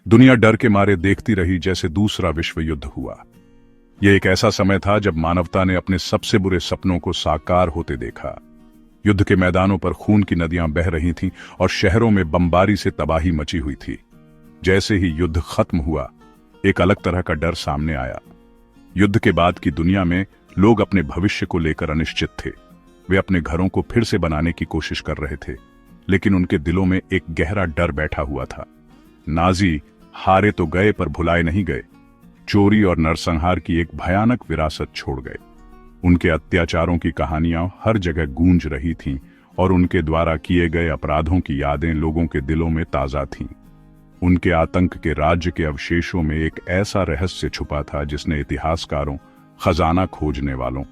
दुनिया डर के मारे देखती रही जैसे दूसरा विश्व युद्ध हुआ। यह एक ऐसा समय था जब मानवता ने अपने सबसे बुरे सपनों को साकार होते देखा। युद्ध के मैदानों पर खून की नदियां बह रही थीं और शहरों में बमबारी से तबाही मची हुई थी। जैसे ही युद्ध खत्म हुआ, एक अलग तरह का डर सामने आया। युद्ध के बाद की दुनिया में लोग अपने भविष्य को लेकर अनिश्चित थे। वे अपने घरों को फिर से बनाने की कोशिश कर रहे थे, लेकिन उनके दिलों में एक गहरा डर बैठा हुआ था। नाजी हारे तो गए पर भुलाए नहीं गए। चोरी और नरसंहार की एक भयानक विरासत छोड़ गए। उनके अत्याचारों की कहानियां हर जगह गूंज रही थीं और उनके द्वारा किए गए अपराधों की यादें लोगों के दिलों में ताजा थीं। उनके आतंक के राज्य के अवशेषों में एक ऐसा रहस्य छुपा था जिसने इतिहासकारों, खजाना खोजने वालों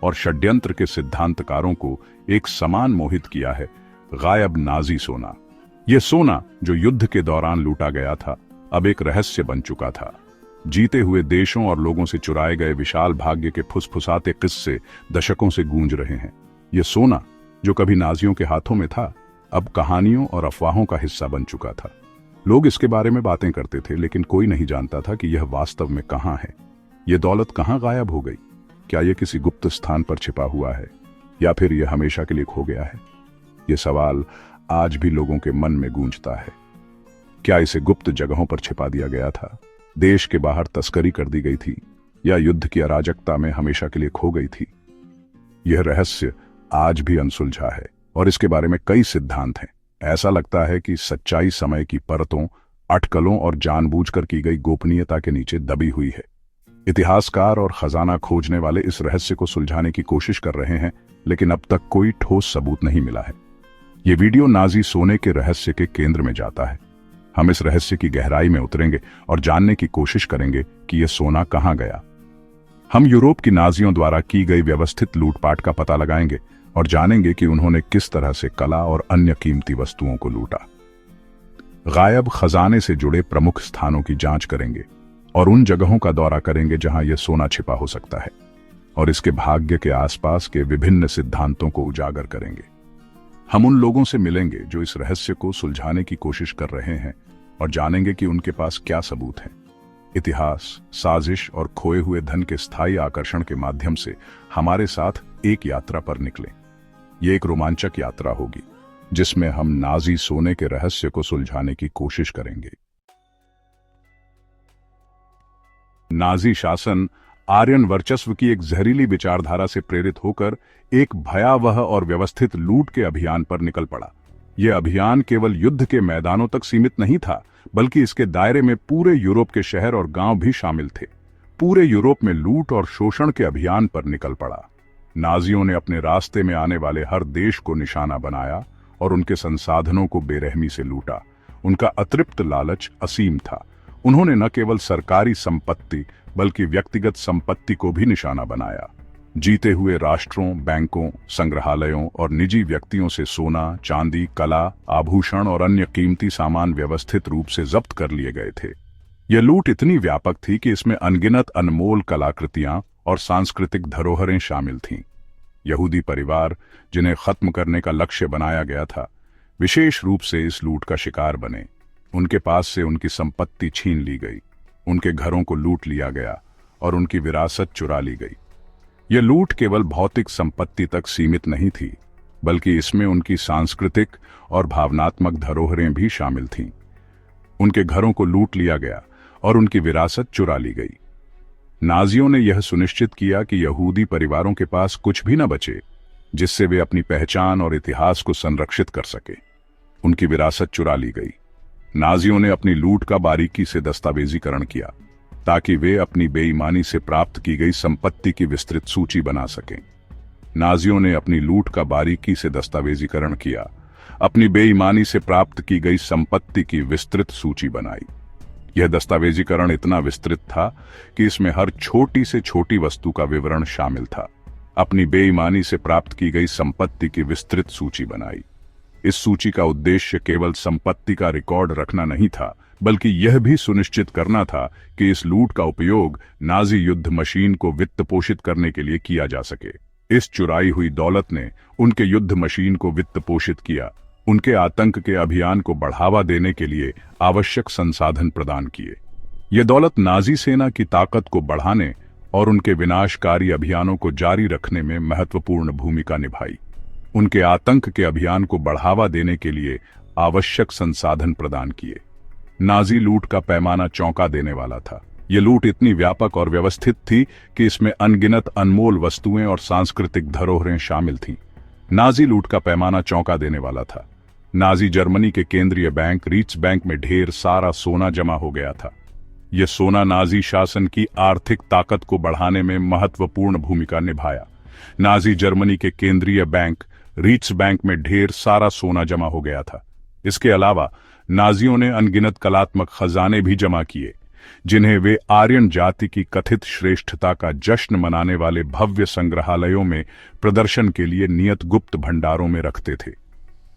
और षड्यंत्र के सिद्धांतकारों को एक समान मोहित किया है। गायब नाजी सोना। यह सोना जो युद्ध के दौरान लूटा गया था, अब एक रहस्य बन चुका था। जीते हुए देशों और लोगों से चुराए गए विशाल भाग्य के फुसफुसाते किस्से दशकों से गूंज रहे हैं। यह सोना जो कभी नाजियों के हाथों में था, अब कहानियों और अफवाहों का हिस्सा बन चुका था। लोग इसके बारे में बातें करते थे, लेकिन कोई नहीं जानता था कि यह वास्तव में कहां है। यह दौलत कहां गायब हो गई? क्या यह किसी गुप्त स्थान पर छिपा हुआ है, या फिर यह हमेशा के लिए खो गया है? यह सवाल आज भी लोगों के मन में गूंजता है। क्या इसे गुप्त जगहों पर छिपा दिया गया था, देश के बाहर तस्करी कर दी गई थी, या युद्ध की अराजकता में हमेशा के लिए खो गई थी? यह रहस्य आज भी अनसुलझा है और इसके बारे में कई सिद्धांत हैं। ऐसा लगता है कि सच्चाई समय की परतों, अटकलों और जानबूझकर की गई गोपनीयता के नीचे दबी हुई है। इतिहासकार और खजाना खोजने वाले इस रहस्य को सुलझाने की कोशिश कर रहे हैं, लेकिन अब तक कोई ठोस सबूत नहीं मिला है। यह वीडियो नाजी सोने के रहस्य के केंद्र में जाता है। हम इस रहस्य की गहराई में उतरेंगे और जानने की कोशिश करेंगे कि यह सोना कहां गया। हम यूरोप की नाजियों द्वारा की गई व्यवस्थित लूटपाट का पता लगाएंगे और जानेंगे कि उन्होंने किस तरह से कला और अन्य कीमती वस्तुओं को लूटा। गायब खजाने से जुड़े प्रमुख स्थानों की जांच करेंगे और उन जगहों का दौरा करेंगे जहां यह सोना छिपा हो सकता है, और इसके भाग्य के आसपास के विभिन्न सिद्धांतों को उजागर करेंगे। हम उन लोगों से मिलेंगे जो इस रहस्य को सुलझाने की कोशिश कर रहे हैं और जानेंगे कि उनके पास क्या सबूत हैं। इतिहास, साजिश और खोए हुए धन के स्थायी आकर्षण के माध्यम से हमारे साथ एक यात्रा पर निकलें। ये एक रोमांचक यात्रा होगी जिसमें हम नाजी सोने के रहस्य को सुलझाने की कोशिश करेंगे। नाजी शासन आर्यन वर्चस्व की एक जहरीली विचारधारा से प्रेरित होकर एक भयावह और व्यवस्थित लूट के अभियान पर निकल पड़ा। यह अभियान केवल युद्ध के मैदानों तक सीमित नहीं था, बल्कि इसके दायरे में पूरे यूरोप के शहर और गांव भी शामिल थे। पूरे यूरोप में लूट और शोषण के अभियान पर निकल पड़ा। नाजियों ने अपने रास्ते में आने वाले हर देश को निशाना बनाया और उनके संसाधनों को बेरहमी से लूटा। उनका अतृप्त लालच असीम था। उन्होंने न केवल सरकारी संपत्ति बल्कि व्यक्तिगत संपत्ति को भी निशाना बनाया। जीते हुए राष्ट्रों, बैंकों, संग्रहालयों और निजी व्यक्तियों से सोना, चांदी, कला, आभूषण और अन्य कीमती सामान व्यवस्थित रूप से जब्त कर लिए गए थे। यह लूट इतनी व्यापक थी कि इसमें अनगिनत अनमोल कलाकृतियां और सांस्कृतिक धरोहरें शामिल थीं। यहूदी परिवार, जिन्हें खत्म करने का लक्ष्य बनाया गया था, विशेष रूप से इस लूट का शिकार बने। उनके पास से उनकी संपत्ति छीन ली गई, उनके घरों को लूट लिया गया और उनकी विरासत चुरा ली गई। यह लूट केवल भौतिक संपत्ति तक सीमित नहीं थी, बल्कि इसमें उनकी सांस्कृतिक और भावनात्मक धरोहरें भी शामिल थीं। उनके घरों को लूट लिया गया और उनकी विरासत चुरा ली गई। नाजियों ने यह सुनिश्चित किया कि यहूदी परिवारों के पास कुछ भी न बचे जिससे वे अपनी पहचान और इतिहास को संरक्षित कर सके। उनकी विरासत चुरा ली गई। नाजियों ने अपनी लूट का बारीकी से दस्तावेजीकरण किया ताकि वे अपनी बेईमानी से प्राप्त की गई संपत्ति की विस्तृत सूची बना सकें। नाजियों ने अपनी लूट का बारीकी से दस्तावेजीकरण किया, अपनी बेईमानी से प्राप्त की गई संपत्ति की विस्तृत सूची बनाई। यह दस्तावेजीकरण इतना विस्तृत था कि इसमें हर छोटी से छोटी वस्तु का विवरण शामिल था। अपनी बेईमानी से प्राप्त की गई संपत्ति की विस्तृत सूची बनाई। इस सूची का उद्देश्य केवल संपत्ति का रिकॉर्ड रखना नहीं था, बल्कि यह भी सुनिश्चित करना था कि इस लूट का उपयोग नाजी युद्ध मशीन को वित्त पोषित करने के लिए किया जा सके। इस चुराई हुई दौलत ने उनके युद्ध मशीन को वित्त पोषित किया, उनके आतंक के अभियान को बढ़ावा देने के लिए आवश्यक संसाधन प्रदान किए। ये दौलत नाजी सेना की ताकत को बढ़ाने और उनके विनाशकारी अभियानों को जारी रखने में महत्वपूर्ण भूमिका निभाई। उनके आतंक के अभियान को बढ़ावा देने के लिए आवश्यक संसाधन प्रदान किए। नाजी लूट का पैमाना चौंका देने वाला था। ये लूट इतनी व्यापक और व्यवस्थित थी कि इसमें अनगिनत अनमोल वस्तुएं और सांस्कृतिक धरोहरें शामिल थीं। नाजी लूट का पैमाना चौंका देने वाला था। नाजी जर्मनी के केंद्रीय बैंक रीट्सबैंक में ढेर सारा सोना जमा हो गया था। यह सोना नाजी शासन की आर्थिक ताकत को बढ़ाने में महत्वपूर्ण भूमिका निभाया। नाजी जर्मनी के केंद्रीय बैंक रीट्सबैंक में ढेर सारा सोना जमा हो गया था। इसके अलावा नाजियों ने अनगिनत कलात्मक खजाने भी जमा किए, जिन्हें वे आर्यन जाति की कथित श्रेष्ठता का जश्न मनाने वाले भव्य संग्रहालयों में प्रदर्शन के लिए नियत गुप्त भंडारों में रखते थे।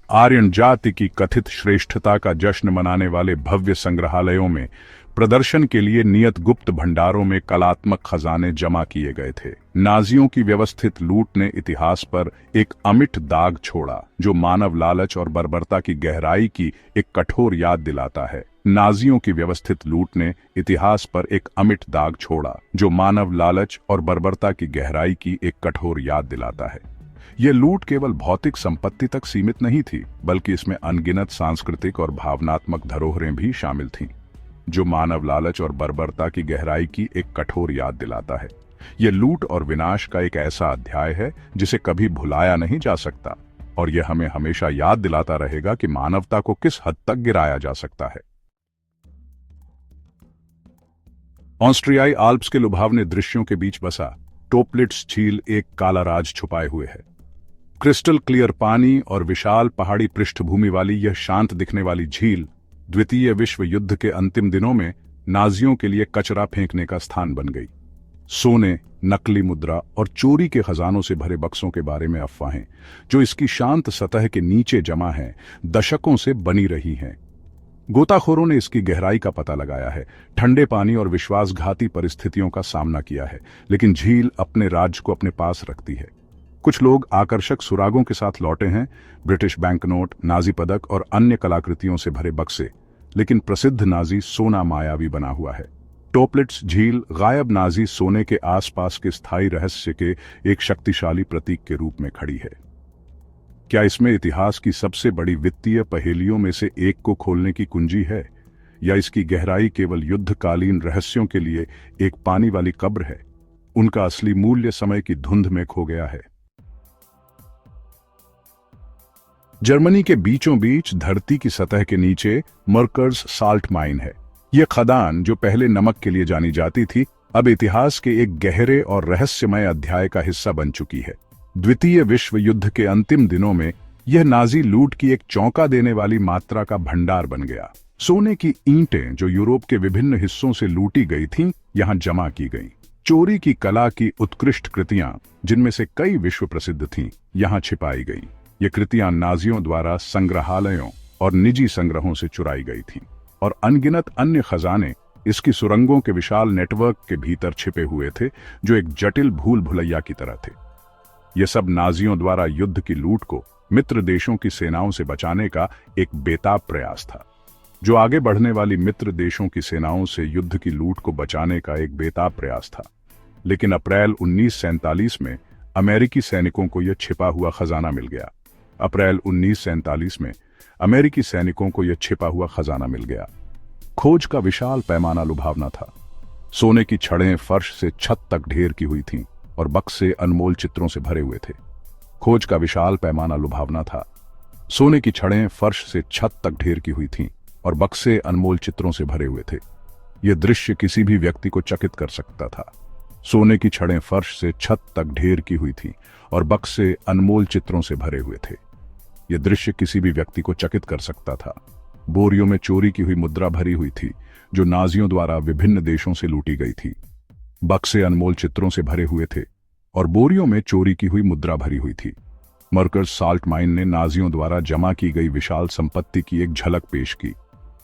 आर्यन जाति की कथित श्रेष्ठता का जश्न मनाने वाले भव्य संग्रहालयों में प्रदर्शन के लिए नियत गुप्त भंडारों में कलात्मक खजाने जमा किए गए थे। नाजियों की व्यवस्थित लूट ने इतिहास पर एक अमिट दाग छोड़ा, जो मानव लालच और बर्बरता की गहराई की एक कठोर याद दिलाता है। नाजियों की व्यवस्थित लूट ने इतिहास पर एक अमिट दाग छोड़ा, जो मानव लालच और बर्बरता की गहराई की एक कठोर याद दिलाता है। यह लूट केवल भौतिक संपत्ति तक सीमित नहीं थी, बल्कि इसमें अनगिनत सांस्कृतिक और भावनात्मक धरोहरें भी शामिल थीं, जो मानव लालच और बर्बरता की गहराई की एक कठोर याद दिलाता है। यह लूट और विनाश का एक ऐसा अध्याय है जिसे कभी भुलाया नहीं जा सकता, और यह हमें हमेशा याद दिलाता रहेगा कि मानवता को किस हद तक गिराया जा सकता है। ऑस्ट्रियाई आल्प्स के लुभावने दृश्यों के बीच बसा टोपलिट्स झील एक काला राज छुपाए हुए है। क्रिस्टल क्लियर पानी और विशाल पहाड़ी पृष्ठभूमि वाली यह शांत दिखने वाली झील द्वितीय विश्व युद्ध के अंतिम दिनों में नाजियों के लिए कचरा फेंकने का स्थान बन गई। सोने, नकली मुद्रा और चोरी के खजानों से भरे बक्सों के बारे में अफवाहें, जो इसकी शांत सतह के नीचे जमा हैं, दशकों से बनी रही हैं। गोताखोरों ने इसकी गहराई का पता लगाया है, ठंडे पानी और विश्वासघाती परिस्थितियों का सामना किया है, लेकिन झील अपने राज्य को अपने पास रखती है। कुछ लोग आकर्षक सुरागों के साथ लौटे हैं, ब्रिटिश बैंकनोट, नाजी पदक और अन्य कलाकृतियों से भरे बक्से, लेकिन प्रसिद्ध नाजी सोना मायावी बना हुआ है। टोपलिट्स झील गायब नाजी सोने के आसपास के स्थायी रहस्य के एक शक्तिशाली प्रतीक के रूप में खड़ी है। क्या इसमें इतिहास की सबसे बड़ी वित्तीय पहेलियों में से एक को खोलने की कुंजी है, या इसकी गहराई केवल युद्धकालीन रहस्यों के लिए एक पानी वाली कब्र है? उनका असली मूल्य समय की धुंध में खो गया है। जर्मनी के बीचों बीच धरती की सतह के नीचे मर्कर्स साल्ट माइन है। यह खदान, जो पहले नमक के लिए जानी जाती थी, अब इतिहास के एक गहरे और रहस्यमय अध्याय का हिस्सा बन चुकी है। द्वितीय विश्व युद्ध के अंतिम दिनों में यह नाजी लूट की एक चौंका देने वाली मात्रा का भंडार बन गया। सोने की ईंटें, जो यूरोप के विभिन्न हिस्सों से लूटी गई थीं, यहां जमा की गईं। चोरी की कला की उत्कृष्ट कृतियां, जिनमें से कई विश्व प्रसिद्ध थीं, यहां छिपाई गईं। ये कृतियां नाजियों द्वारा संग्रहालयों और निजी संग्रहों से चुराई गई थीं, और अनगिनत अन्य खजाने इसकी सुरंगों के विशाल नेटवर्क के भीतर छिपे हुए थे, जो एक जटिल भूल भुलैया की तरह थे। ये सब नाजियों द्वारा युद्ध की लूट को मित्र देशों की सेनाओं से बचाने का एक बेताब प्रयास था, जो आगे बढ़ने वाली मित्र देशों की सेनाओं से युद्ध की लूट को बचाने का एक बेताब प्रयास था। लेकिन अप्रैल 1947 में अमेरिकी सैनिकों को यह छिपा हुआ खजाना मिल गया। अप्रैल 1947 में अमेरिकी सैनिकों को यह छिपा हुआ खजाना मिल गया। खोज का विशाल पैमाना लुभावना था। सोने की छड़ें फर्श से छत तक ढेर की हुई थीं और बक्से अनमोल चित्रों से भरे हुए थे। खोज का विशाल पैमाना लुभावना था। सोने की छड़ें फर्श से छत तक ढेर की हुई थीं और बक्से अनमोल चित्रों से भरे हुए थे। यह दृश्य किसी भी व्यक्ति को चकित कर सकता था। सोने की छड़ें फर्श से छत तक ढेर की हुई थीं और बक्से अनमोल चित्रों से भरे हुए थे। यह दृश्य किसी भी व्यक्ति को चकित कर सकता था। बोरियों में चोरी की हुई मुद्रा भरी हुई थी, जो नाजियों द्वारा विभिन्न देशों से लूटी गई थी। बक्से अनमोल चित्रों से भरे हुए थे और बोरियों में चोरी की हुई मुद्रा भरी हुई थी। मर्कर्स साल्ट माइन ने नाजियों द्वारा जमा की गई विशाल संपत्ति की एक झलक पेश की,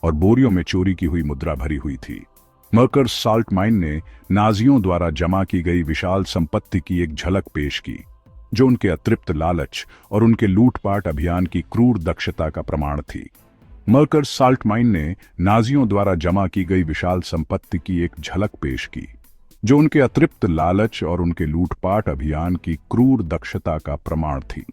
और बोरियों में चोरी की हुई मुद्रा भरी हुई थी। मर्कर्स साल्ट माइन ने नाजियों द्वारा जमा की गई विशाल संपत्ति की एक झलक पेश की, जो उनके अतृप्त लालच और उनके लूटपाट अभियान की क्रूर दक्षता का प्रमाण थी। मर्कर्स साल्ट माइन ने नाजियों द्वारा जमा की गई विशाल संपत्ति की एक झलक पेश की, जो उनके अतृप्त लालच और उनके लूटपाट अभियान की क्रूर दक्षता का प्रमाण थी।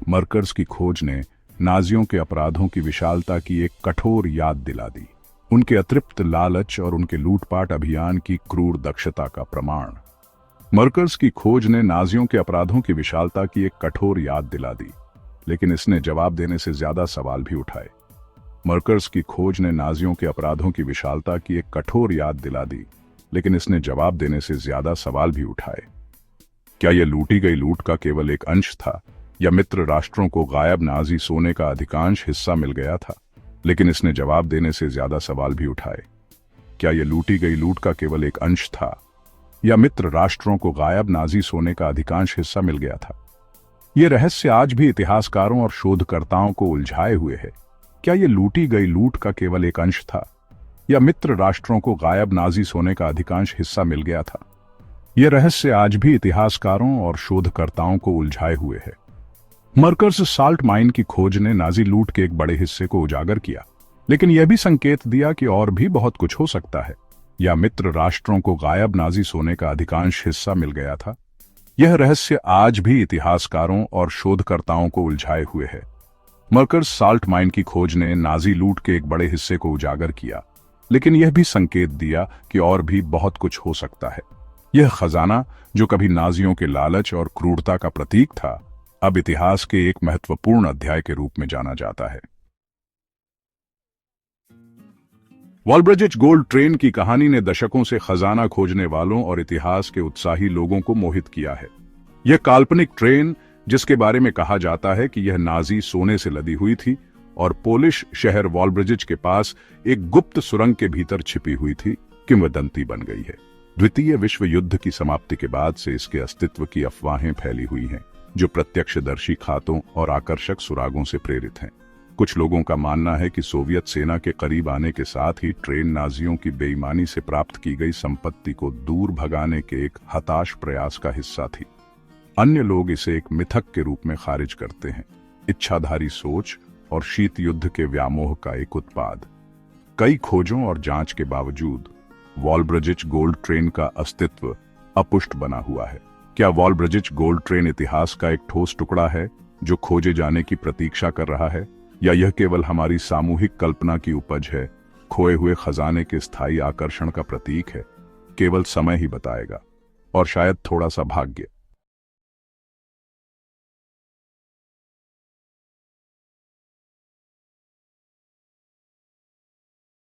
मर्कर्स की खोज ने नाजियों के अपराधों की विशालता की एक कठोर याद दिला दी, उनके अतृप्त लालच और उनके लूटपाट अभियान की क्रूर दक्षता का प्रमाण। मर्कर्स की खोज ने नाजियों के अपराधों की विशालता की एक कठोर याद दिला दी, लेकिन इसने जवाब देने से ज्यादा सवाल भी उठाए। मर्कर्स की खोज ने नाजियों के अपराधों की विशालता की एक कठोर याद दिला दी, लेकिन इसने जवाब देने से ज्यादा सवाल भी उठाए। क्या यह लूटी गई लूट का केवल एक अंश था, या मित्र राष्ट्रों को गायब नाजी सोने का अधिकांश हिस्सा मिल गया था? लेकिन इसने जवाब देने से ज्यादा सवाल भी उठाए। क्या यह लूटी गई लूट का केवल एक अंश था, या मित्र राष्ट्रों को गायब नाजी सोने का अधिकांश हिस्सा मिल गया था? यह रहस्य आज भी इतिहासकारों और शोधकर्ताओं को उलझाए हुए है। क्या यह लूटी गई लूट का केवल एक अंश था, या मित्र राष्ट्रों को गायब नाजी सोने का अधिकांश हिस्सा मिल गया था? यह रहस्य आज भी इतिहासकारों और शोधकर्ताओं को उलझाए हुए है। मर्कर्स साल्ट माइन की खोज ने नाजी लूट के एक बड़े हिस्से को उजागर किया, लेकिन यह भी संकेत दिया कि और भी बहुत कुछ हो सकता है। या मित्र राष्ट्रों को गायब नाजी सोने का अधिकांश हिस्सा मिल गया था? यह रहस्य आज भी इतिहासकारों और शोधकर्ताओं को उलझाए हुए है। मर्कर्स साल्ट माइन की खोज ने नाजी लूट के एक बड़े हिस्से को उजागर किया, लेकिन यह भी संकेत दिया कि और भी बहुत कुछ हो सकता है। यह खजाना, जो कभी नाजियों के लालच और क्रूरता का प्रतीक था, अब इतिहास के एक महत्वपूर्ण अध्याय के रूप में जाना जाता है। वॉलब्रिजिज गोल्ड ट्रेन की कहानी ने दशकों से खजाना खोजने वालों और इतिहास के उत्साही लोगों को मोहित किया है। यह काल्पनिक ट्रेन, जिसके बारे में कहा जाता है कि यह नाजी सोने से लदी हुई थी और पोलिश शहर वॉलब्रिजिज के पास एक गुप्त सुरंग के भीतर छिपी हुई थी, किंवदंती बन गई है। द्वितीय विश्व युद्ध की समाप्ति के बाद से इसके अस्तित्व की अफवाहें फैली हुई हैं, जो प्रत्यक्षदर्शी खातों और आकर्षक सुरागों से प्रेरित हैं। कुछ लोगों का मानना है कि सोवियत सेना के करीब आने के साथ ही ट्रेन नाजियों की बेईमानी से प्राप्त की गई संपत्ति को दूर भगाने के एक हताश प्रयास का हिस्सा थी। अन्य लोग इसे एक मिथक के रूप में खारिज करते हैं, इच्छाधारी सोच और शीत युद्ध के व्यामोह का एक उत्पाद। कई खोजों और जांच के बावजूद वॉलब्रिजिज गोल्ड ट्रेन का अस्तित्व अपुष्ट बना हुआ है। क्या वॉलब्रिजिज गोल्ड ट्रेन इतिहास का एक ठोस टुकड़ा है जो खोजे जाने की प्रतीक्षा कर रहा है, या यह केवल हमारी सामूहिक कल्पना की उपज है, खोए हुए खजाने के स्थायी आकर्षण का प्रतीक है? केवल समय ही बताएगा, और शायद थोड़ा सा भाग्य।